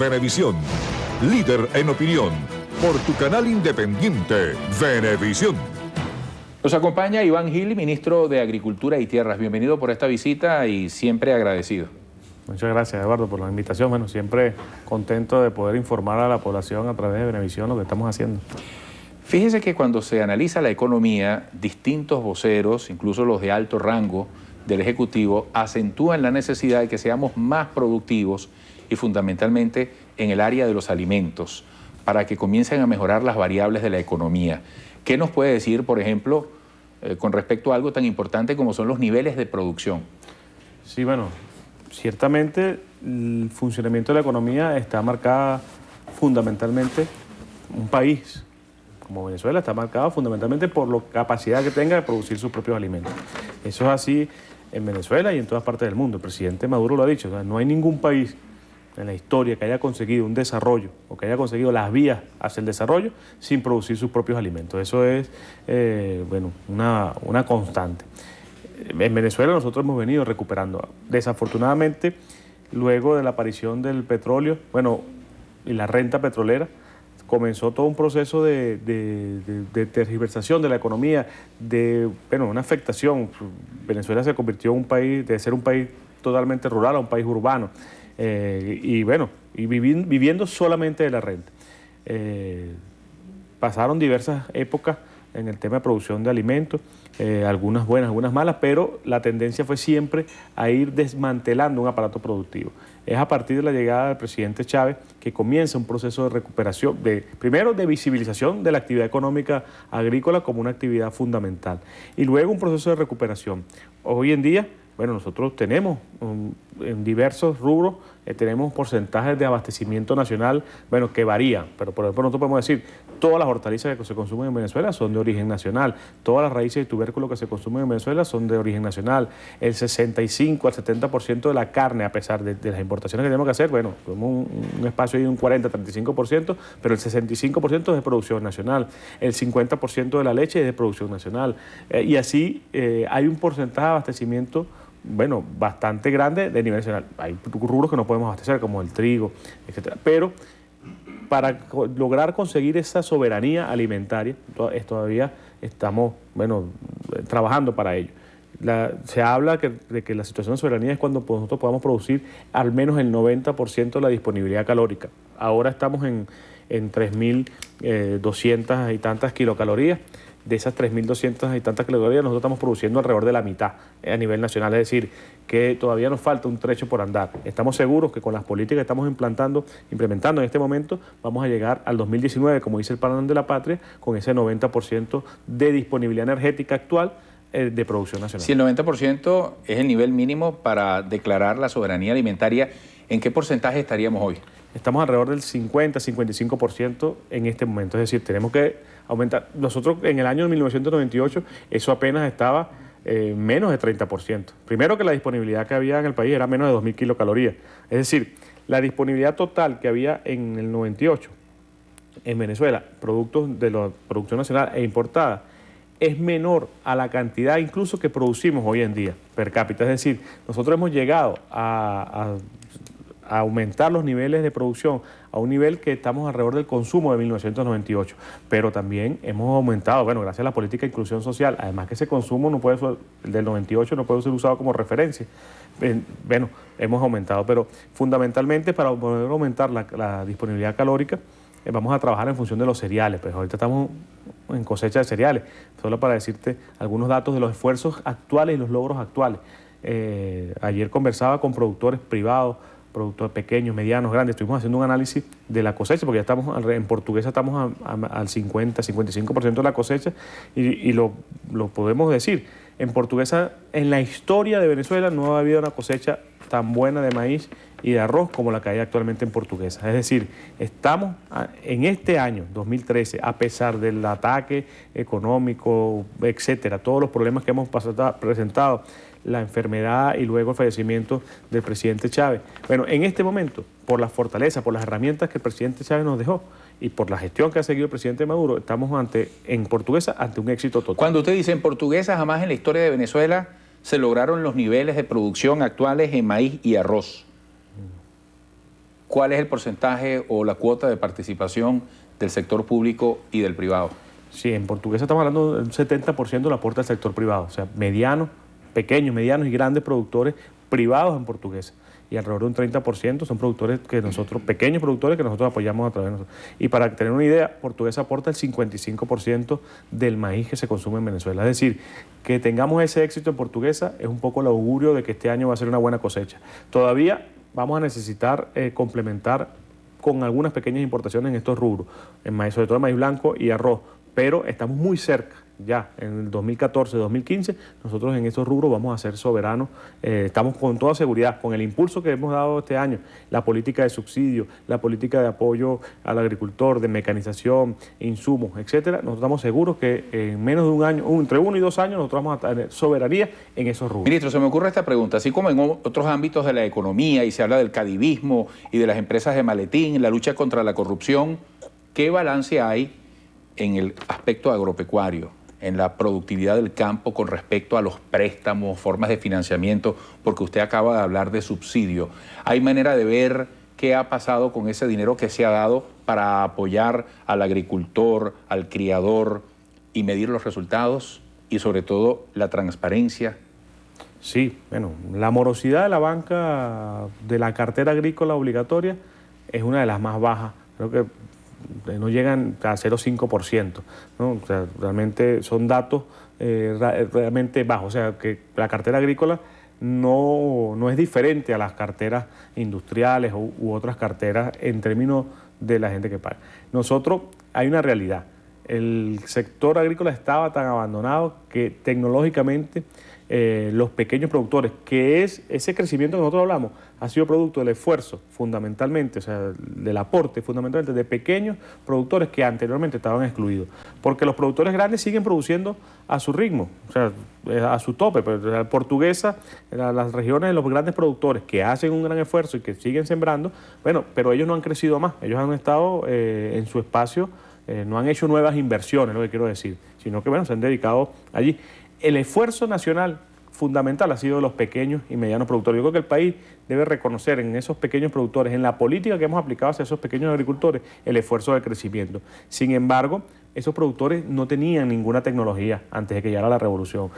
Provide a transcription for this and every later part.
Venevisión, líder en opinión, por tu canal independiente, Venevisión. Nos acompaña Iván Gil, ministro de Agricultura y Tierras. Bienvenido por esta visita y siempre agradecido. Muchas gracias, Eduardo, por la invitación. Bueno, siempre contento de poder informar a la población a través de Venevisión lo que estamos haciendo. Fíjese que cuando se analiza la economía, distintos voceros, incluso los de alto rango del Ejecutivo, acentúan la necesidad de que seamos más productivos y fundamentalmente en el área de los alimentos, para que comiencen a mejorar las variables de la economía. ¿Qué nos puede decir, por ejemplo, con respecto a algo tan importante como son los niveles de producción? Sí, bueno, ciertamente el funcionamiento de la economía está marcada fundamentalmente, un país como Venezuela está marcado fundamentalmente por la capacidad que tenga de producir sus propios alimentos. Eso es así en Venezuela y en todas partes del mundo. El presidente Maduro lo ha dicho, o sea, no hay ningún país en la historia que haya conseguido un desarrollo o que haya conseguido las vías hacia el desarrollo sin producir sus propios alimentos. Eso es bueno, una constante. En Venezuela nosotros hemos venido recuperando. Desafortunadamente, luego de la aparición del petróleo, bueno, y la renta petrolera, comenzó todo un proceso de tergiversación de la economía, de una afectación. Venezuela se convirtió en un país, de ser un país totalmente rural a un país urbano. Viviendo solamente de la renta. Pasaron diversas épocas en el tema de producción de alimentos, algunas buenas, algunas malas, pero la tendencia fue siempre a ir desmantelando un aparato productivo. Es a partir de la llegada del presidente Chávez que comienza un proceso de recuperación, primero de visibilización de la actividad económica agrícola como una actividad fundamental, y luego un proceso de recuperación. Hoy en día, bueno, nosotros tenemos en diversos rubros, tenemos porcentajes de abastecimiento nacional, bueno, que varían, pero por ejemplo nosotros podemos decir, todas las hortalizas que se consumen en Venezuela son de origen nacional, todas las raíces y tubérculos que se consumen en Venezuela son de origen nacional, el 65 al 70% de la carne, a pesar de las importaciones que tenemos que hacer, bueno, tenemos un espacio ahí de un 40-35%, pero el 65% es de producción nacional, el 50% de la leche es de producción nacional, y así hay un porcentaje de abastecimiento, bueno, bastante grande de nivel nacional. Hay rubros que no podemos abastecer, como el trigo, etcétera. Pero para lograr conseguir esa soberanía alimentaria, todavía estamos, bueno, trabajando para ello. Se habla de que la situación de soberanía es cuando nosotros podamos producir al menos el 90% de la disponibilidad calórica. Ahora estamos en 3.200 y tantas kilocalorías. De esas 3.200 y tantas kilocalorías, nosotros estamos produciendo alrededor de la mitad a nivel nacional, es decir, que todavía nos falta un trecho por andar. Estamos seguros que con las políticas que estamos implementando en este momento, vamos a llegar al 2019, como dice el Plan de la Patria, con ese 90% de disponibilidad energética actual de producción nacional. Si el 90% es el nivel mínimo para declarar la soberanía alimentaria, ¿en qué porcentaje estaríamos hoy? Estamos alrededor del 50-55% en este momento, es decir, tenemos que aumentar. Nosotros en el año 1998 eso apenas estaba menos de 30%. Primero que la disponibilidad que había en el país era menos de 2.000 kilocalorías. Es decir, la disponibilidad total que había en el 98 en Venezuela, productos de la producción nacional e importada, es menor a la cantidad incluso que producimos hoy en día per cápita. Es decir, nosotros hemos llegado a aumentar los niveles de producción a un nivel que estamos alrededor del consumo de 1998, pero también hemos aumentado, bueno, gracias a la política de inclusión social, además que ese consumo no puede ser, el del 98 no puede ser usado como referencia. Bueno, hemos aumentado, pero fundamentalmente para poder aumentar la disponibilidad calórica, vamos a trabajar en función de los cereales, pues ahorita estamos en cosecha de cereales, solo para decirte algunos datos de los esfuerzos actuales y los logros actuales. Ayer conversaba con productores privados, productores pequeños, medianos, grandes, estuvimos haciendo un análisis de la cosecha, porque ya estamos, en Portuguesa estamos al 50-55% de la cosecha, y lo podemos decir, en Portuguesa, en la historia de Venezuela no ha habido una cosecha tan buena de maíz y de arroz como la que hay actualmente en Portuguesa. Es decir, estamos en este año, 2013, a pesar del ataque económico, etcétera, todos los problemas que hemos presentado, la enfermedad y luego el fallecimiento del presidente Chávez. Bueno, en este momento, por la fortaleza, por las herramientas que el presidente Chávez nos dejó y por la gestión que ha seguido el presidente Maduro, estamos en Portuguesa ante un éxito total. Cuando usted dice en Portuguesa, jamás en la historia de Venezuela se lograron los niveles de producción actuales en maíz y arroz. ¿cuál es el porcentaje o la cuota de participación del sector público y del privado? Sí, en Portuguesa estamos hablando del 70% lo aporta el sector privado, o sea, medianos, pequeños, medianos y grandes productores privados en Portuguesa. Y alrededor de un 30% son productores que nosotros, pequeños productores que nosotros apoyamos a través de nosotros. Y para tener una idea, Portuguesa aporta el 55% del maíz que se consume en Venezuela. Es decir, que tengamos ese éxito en Portuguesa es un poco el augurio de que este año va a ser una buena cosecha. Todavía vamos a necesitar complementar con algunas pequeñas importaciones en estos rubros, en maíz, sobre todo en maíz blanco y arroz, pero estamos muy cerca. Ya en el 2014, 2015, nosotros en estos rubros vamos a ser soberanos. Estamos con toda seguridad, con el impulso que hemos dado este año, la política de subsidio, la política de apoyo al agricultor, de mecanización, insumos, etcétera. Nosotros estamos seguros que en menos de un año, entre 1 y 2 años, nosotros vamos a tener soberanía en esos rubros. Ministro, se me ocurre esta pregunta. Así como en otros ámbitos de la economía y se habla del cadivismo y de las empresas de maletín, la lucha contra la corrupción, ¿qué balance hay en el aspecto agropecuario, en la productividad del campo con respecto a los préstamos, formas de financiamiento? Porque usted acaba de hablar de subsidio. ¿Hay manera de ver qué ha pasado con ese dinero que se ha dado para apoyar al agricultor, al criador y medir los resultados y sobre todo la transparencia? Sí, bueno, la morosidad de la banca de la cartera agrícola obligatoria es una de las más bajas. Creo que no llegan a 0,5%, ¿no? O sea, realmente son datos realmente bajos. O sea, que la cartera agrícola no es diferente a las carteras industriales u otras carteras en términos de la gente que paga. Nosotros, hay una realidad. El sector agrícola estaba tan abandonado que tecnológicamente los pequeños productores, que es ese crecimiento que nosotros hablamos, ha sido producto del esfuerzo fundamentalmente, o sea, del aporte fundamentalmente de pequeños productores que anteriormente estaban excluidos. Porque los productores grandes siguen produciendo a su ritmo, o sea, a su tope. Pero la Portuguesa, las regiones de los grandes productores que hacen un gran esfuerzo y que siguen sembrando, bueno, pero ellos no han crecido más, ellos han estado en su espacio, no han hecho nuevas inversiones, lo que quiero decir, sino que bueno, se han dedicado allí. El esfuerzo nacional fundamental ha sido de los pequeños y medianos productores. Yo creo que el país debe reconocer en esos pequeños productores, en la política que hemos aplicado hacia esos pequeños agricultores, el esfuerzo de crecimiento. Sin embargo, esos productores no tenían ninguna tecnología antes de que llegara la revolución.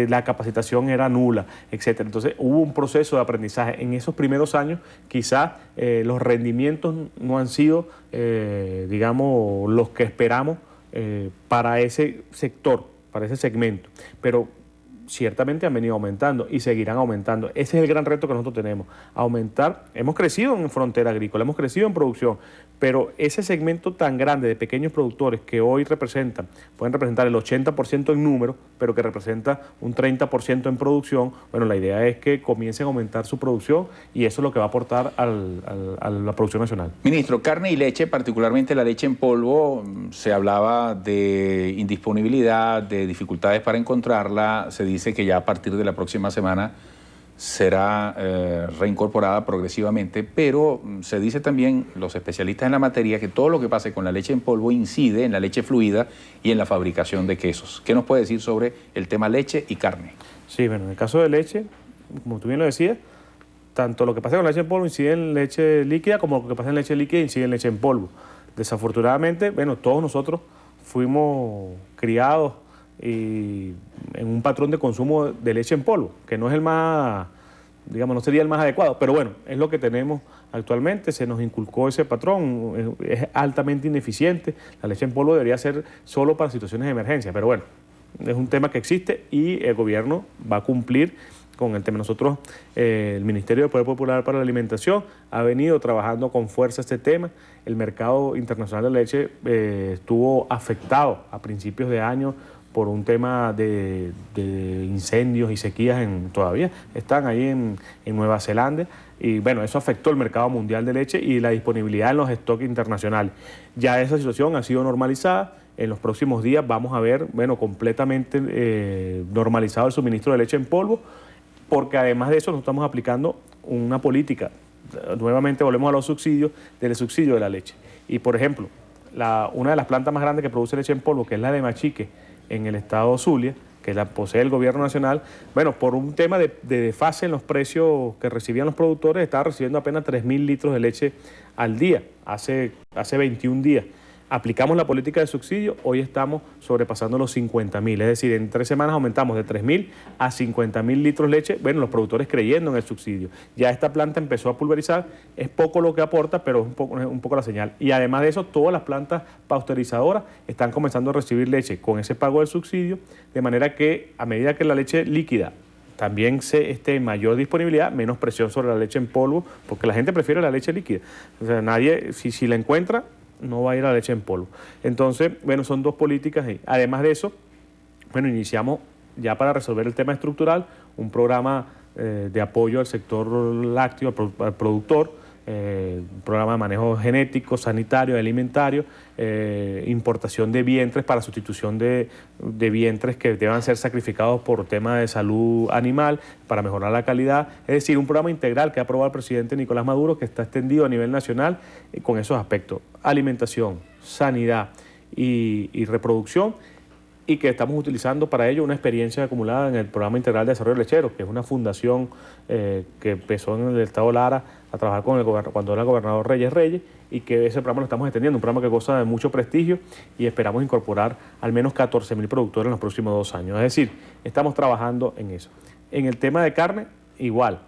La capacitación era nula, etcétera. Entonces hubo un proceso de aprendizaje. En esos primeros años quizás los rendimientos no han sido, digamos, los que esperamos para ese sector, para ese segmento, pero ciertamente han venido aumentando y seguirán aumentando. Ese es el gran reto que nosotros tenemos, aumentar. Hemos crecido en frontera agrícola, hemos crecido en producción, pero ese segmento tan grande de pequeños productores que hoy pueden representar el 80% en número, pero que representa un 30% en producción, bueno, la idea es que comiencen a aumentar su producción y eso es lo que va a aportar a la producción nacional. Ministro, carne y leche, particularmente la leche en polvo, se hablaba de indisponibilidad, de dificultades para encontrarla. Se dice que ya a partir de la próxima semana será reincorporada progresivamente, pero se dice también, los especialistas en la materia, que todo lo que pase con la leche en polvo incide en la leche fluida y en la fabricación de quesos. ¿Qué nos puede decir sobre el tema leche y carne? Sí, bueno, en el caso de leche, como tú bien lo decías, tanto lo que pasa con la leche en polvo incide en leche líquida, como lo que pasa en leche líquida incide en leche en polvo. Desafortunadamente, bueno, todos nosotros fuimos criados y en un patrón de consumo de leche en polvo, que no es el más, digamos, no sería el más adecuado, pero bueno, es lo que tenemos actualmente, se nos inculcó ese patrón, es altamente ineficiente, la leche en polvo debería ser solo para situaciones de emergencia, pero bueno, es un tema que existe y el gobierno va a cumplir con el tema. Nosotros, el Ministerio de Poder Popular para la Alimentación ha venido trabajando con fuerza este tema. El mercado internacional de leche estuvo afectado a principios de año por un tema de incendios y sequías, todavía están ahí en Nueva Zelanda, y bueno, eso afectó el mercado mundial de leche y la disponibilidad en los stocks internacionales. Ya esa situación ha sido normalizada. En los próximos días vamos a ver, bueno, completamente normalizado el suministro de leche en polvo, porque además de eso nos estamos aplicando una política, nuevamente volvemos a los subsidios, del subsidio de la leche. Y por ejemplo, una de las plantas más grandes que produce leche en polvo, que es la de Machique, en el estado Zulia, que la posee el gobierno nacional, bueno, por un tema de desfase en los precios que recibían los productores, estaba recibiendo apenas 3.000 litros de leche al día, hace 21 días. Aplicamos la política de subsidio, hoy estamos sobrepasando los 50.000, es decir, en 3 semanas aumentamos de 3.000 a 50.000 litros de leche, bueno, los productores creyendo en el subsidio. Ya esta planta empezó a pulverizar, es poco lo que aporta, pero es un poco la señal. Y además de eso, todas las plantas pasteurizadoras están comenzando a recibir leche con ese pago del subsidio, de manera que a medida que la leche líquida también se esté en mayor disponibilidad, menos presión sobre la leche en polvo, porque la gente prefiere la leche líquida. O sea, nadie, si la encuentra, no va a ir a la leche en polvo. Entonces, bueno, son dos políticas. Además de eso, bueno, iniciamos ya para resolver el tema estructural un programa de apoyo al sector lácteo, al productor, un programa de manejo genético, sanitario, alimentario, importación de vientres para sustitución de vientres que deban ser sacrificados por tema de salud animal para mejorar la calidad. Es decir, un programa integral que ha aprobado el presidente Nicolás Maduro, que está extendido a nivel nacional con esos aspectos: alimentación, sanidad y reproducción, y que estamos utilizando para ello una experiencia acumulada en el Programa Integral de Desarrollo Lechero, que es una fundación que empezó en el estado Lara a trabajar con cuando era gobernador Reyes, y que ese programa lo estamos extendiendo, un programa que goza de mucho prestigio, y esperamos incorporar al menos 14.000 productores en los próximos 2 años. Es decir, estamos trabajando en eso. En el tema de carne, igual.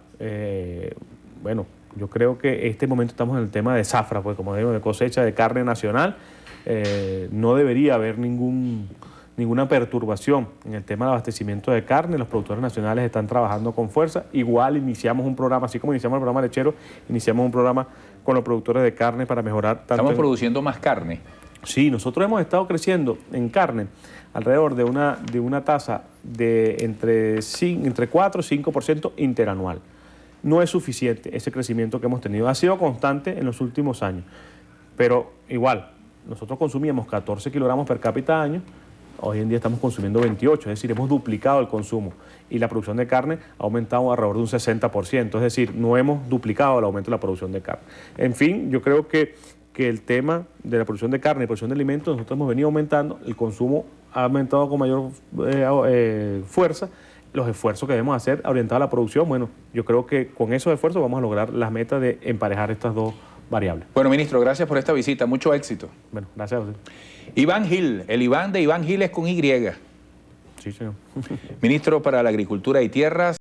Bueno, yo creo que en este momento estamos en el tema de zafra, pues como digo, de cosecha de carne nacional. No debería haber ninguna perturbación en el tema del abastecimiento de carne. Los productores nacionales están trabajando con fuerza. Igual iniciamos un programa, así como iniciamos el programa lechero, iniciamos un programa con los productores de carne para mejorar tanto. ¿Estamos produciendo más carne? Sí, nosotros hemos estado creciendo en carne alrededor de una tasa de entre 4 y 5% interanual. No es suficiente ese crecimiento que hemos tenido. Ha sido constante en los últimos años, pero igual, nosotros consumíamos 14 kilogramos per cápita año. Hoy en día estamos consumiendo 28, es decir, hemos duplicado el consumo, y la producción de carne ha aumentado alrededor de un 60%, es decir, no hemos duplicado el aumento de la producción de carne. En fin, yo creo que el tema de la producción de carne y producción de alimentos, nosotros hemos venido aumentando, el consumo ha aumentado con mayor fuerza. Los esfuerzos que debemos hacer orientados a la producción, bueno, yo creo que con esos esfuerzos vamos a lograr las metas de emparejar estas dos variables. Bueno, ministro, gracias por esta visita, mucho éxito. Bueno, gracias a usted. Iván Gil, el Iván de Iván Gil es con Y. Sí, señor. Ministro para la Agricultura y Tierras.